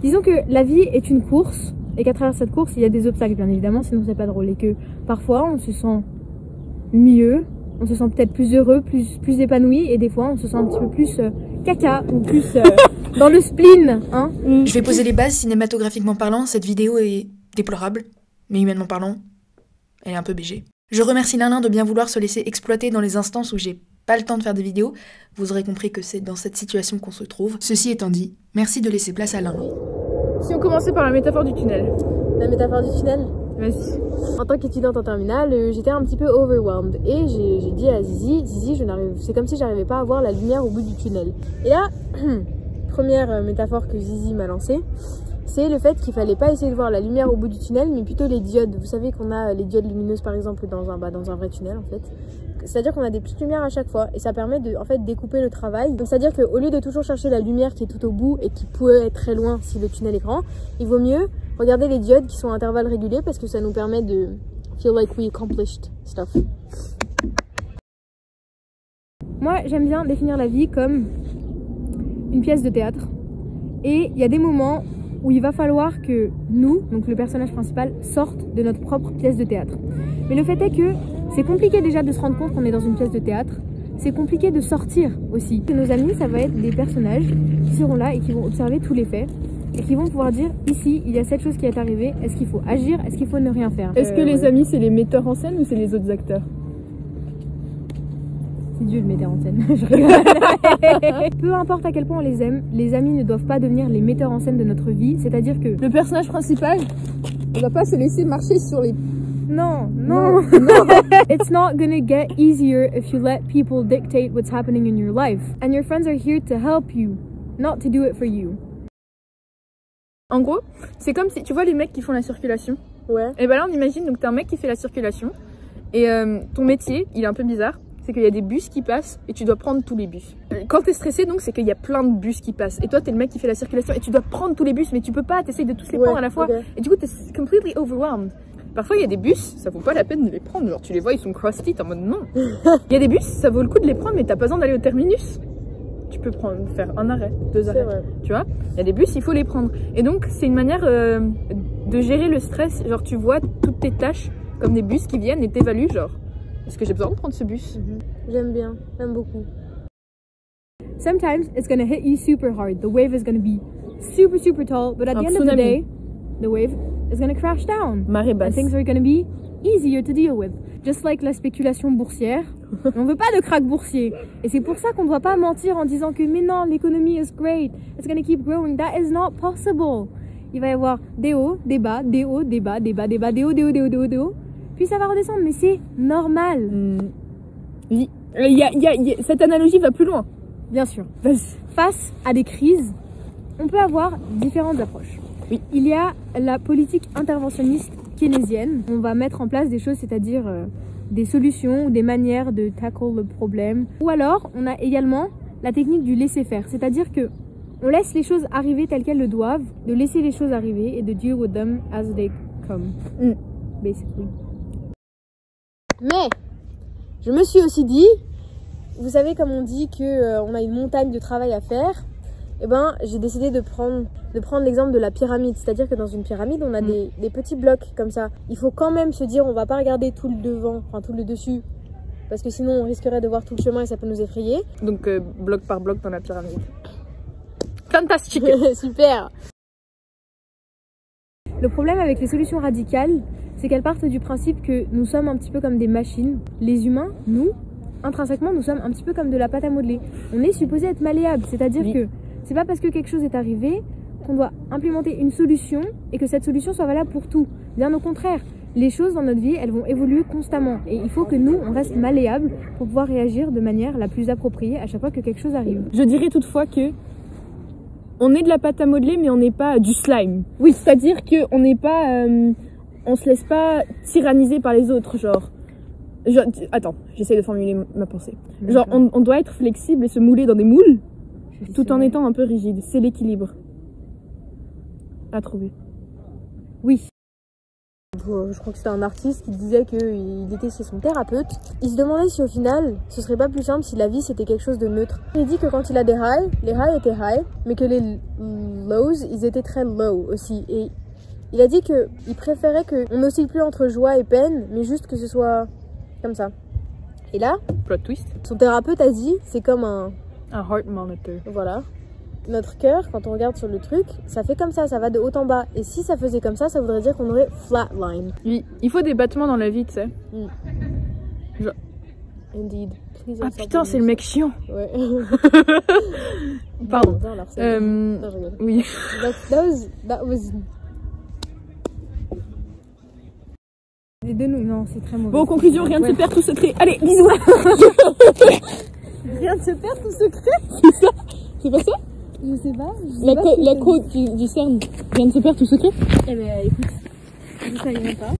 Disons que la vie est une course et qu'à travers cette course, il y a des obstacles bien évidemment, sinon c'est pas drôle. Et que parfois on se sent mieux, on se sent peut-être plus heureux, plus épanoui, et des fois on se sent un petit peu plus caca ou plus dans le spleen. Hein. Je vais poser les bases. Cinématographiquement parlant, cette vidéo est déplorable, mais humainement parlant, elle est un peu BG. Je remercie Lin de bien vouloir se laisser exploiter dans les instances où j'ai pas le temps de faire des vidéos. Vous aurez compris que c'est dans cette situation qu'on se trouve. Ceci étant dit, merci de laisser place à Lin. Si on commençait par la métaphore du tunnel. La métaphore du tunnel. Vas-y. En tant qu'étudiante en terminale, j'étais un petit peu overwhelmed et j'ai dit à Zizi, c'est comme si j'arrivais pas à voir la lumière au bout du tunnel. Et là, première métaphore que Zizi m'a lancée, c'est le fait qu'il fallait pas essayer de voir la lumière au bout du tunnel, mais plutôt les diodes. Vous savez qu'on a les diodes lumineuses par exemple dans un vrai tunnel en fait. C'est-à-dire qu'on a des petites lumières à chaque fois et ça permet de en fait découper le travail. Donc c'est-à-dire qu'au lieu de toujours chercher la lumière qui est tout au bout et qui peut être très loin si le tunnel est grand, il vaut mieux regarder les diodes qui sont à intervalles réguliers parce que ça nous permet de feel like we accomplished stuff. Moi j'aime bien définir la vie comme une pièce de théâtre et il y a des moments où il va falloir que nous, donc le personnage principal, sorte de notre propre pièce de théâtre. Mais le fait est que c'est compliqué déjà de se rendre compte qu'on est dans une pièce de théâtre, c'est compliqué de sortir aussi. Nos amis, ça va être des personnages qui seront là et qui vont observer tous les faits et qui vont pouvoir dire, ici, il y a cette chose qui est arrivée, est-ce qu'il faut agir, est-ce qu'il faut ne rien faire. Est-ce que les amis, c'est les metteurs en scène ou c'est les autres acteurs? C'est Dieu le metteur en scène, je rigole. Peu importe à quel point on les aime, les amis ne doivent pas devenir les metteurs en scène de notre vie, c'est-à-dire que le personnage principal ne va pas se laisser marcher sur les... Non. It's not gonna get easier if you let people dictate what's happening in your life. And your friends are here to help you, not to do it for you. En gros, c'est comme si, tu vois les mecs qui font la circulation. Ouais. Et ben là on imagine, donc t'es un mec qui fait la circulation et ton métier, il est un peu bizarre. C'est qu'il y a des bus qui passent et tu dois prendre tous les bus. Quand t'es stressé, donc, c'est qu'il y a plein de bus qui passent. Et toi, t'es le mec qui fait la circulation et tu dois prendre tous les bus, mais tu peux pas, t'essayes de tous les prendre à la fois. Okay. Et du coup, t'es completely overwhelmed. Parfois, il y a des bus, ça vaut pas la peine de les prendre. Genre, tu les vois, ils sont cross-fit en mode non. Il y a des bus, ça vaut le coup de les prendre, mais t'as pas besoin d'aller au terminus. Tu peux faire un arrêt, 2 arrêts. Vrai. Tu vois, il y a des bus, il faut les prendre. Et donc, c'est une manière de gérer le stress. Genre, tu vois toutes tes tâches comme des bus qui viennent et t'évalues, genre. Est-ce que j'ai besoin de prendre ce bus? J'aime bien, j'aime beaucoup. Sometimes it's gonna hit you super hard. The wave is gonna be super tall, but at the end of the day, the wave is gonna crash down. Marée basse. And things are gonna be easier to deal with. Just like la spéculation boursière. On veut pas de crack boursier. Et c'est pour ça qu'on ne doit pas mentir en disant que mais non, l'économie is great. It's gonna keep growing. That is not possible. Il va y avoir des hauts, des bas, des hauts, des bas, des bas, des bas, des hauts, des hauts, des hauts, des hauts, des hauts. Puis ça va redescendre, mais c'est normal. Cette analogie va plus loin. Bien sûr. Face à des crises, on peut avoir différentes approches. Oui. Il y a la politique interventionniste keynésienne. On va mettre en place des choses, c'est-à-dire des solutions ou des manières de tackle le problème. Ou alors, on a également la technique du laisser-faire, c'est-à-dire que on laisse les choses arriver telles qu'elles le doivent, de laisser les choses arriver et de deal with them as they come. Basically. Mais, je me suis aussi dit, vous savez comme on dit qu'on a une montagne de travail à faire, et ben j'ai décidé de prendre l'exemple de la pyramide. C'est-à-dire que dans une pyramide, on a des petits blocs comme ça. Il faut quand même se dire, on va pas regarder tout le devant, enfin tout le dessus, parce que sinon on risquerait de voir tout le chemin et ça peut nous effrayer. Donc bloc par bloc dans la pyramide. Fantastique. Super. Le problème avec les solutions radicales, c'est qu'elles partent du principe que nous sommes un petit peu comme des machines. Les humains, nous, intrinsèquement, nous sommes un petit peu comme de la pâte à modeler. On est supposé être malléable, c'est-à-dire que c'est pas parce que quelque chose est arrivé qu'on doit implémenter une solution et que cette solution soit valable pour tout. Bien au contraire, les choses dans notre vie, elles vont évoluer constamment. Et il faut que nous, on reste malléable pour pouvoir réagir de manière la plus appropriée à chaque fois que quelque chose arrive. Je dirais toutefois que on est de la pâte à modeler, mais on n'est pas du slime. Oui, c'est-à-dire qu'on n'est pas... on se laisse pas tyranniser par les autres, genre attends, j'essaie de formuler ma pensée. Genre, on doit être flexible et se mouler dans des moules, tout en étant un peu rigide. C'est l'équilibre à trouver. Oui. Je crois que c'était un artiste qui disait qu'il était chez son thérapeute. Il se demandait si au final, ce serait pas plus simple si la vie c'était quelque chose de neutre. Il dit que quand il a des highs, les highs étaient high, mais que les lows, ils étaient très low aussi. Et il a dit qu'il préférait qu'on n'oscille plus entre joie et peine, mais juste que ce soit comme ça. Et là, plot twist. Son thérapeute a dit, c'est comme un heart monitor. Voilà. Notre cœur, quand on regarde sur le truc, ça fait comme ça va de haut en bas. Et si ça faisait comme ça voudrait dire qu'on aurait flatline. Oui, il faut des battements dans la vie, tu sais. Genre... Indeed. Ah putain, c'est le mec chiant. Ouais. Pardon. Non, je rigole. Oui. That was... Les deux nous, non, c'est très mauvais. Bon, conclusion, rien ne se perd, tout secret. Allez, bisous. Rien ne se perd, tout secret. C'est ça. C'est pas ça? Je sais pas. La quote du CERN. Rien ne se perd, tout secret. Eh ben, écoute, je savais même pas.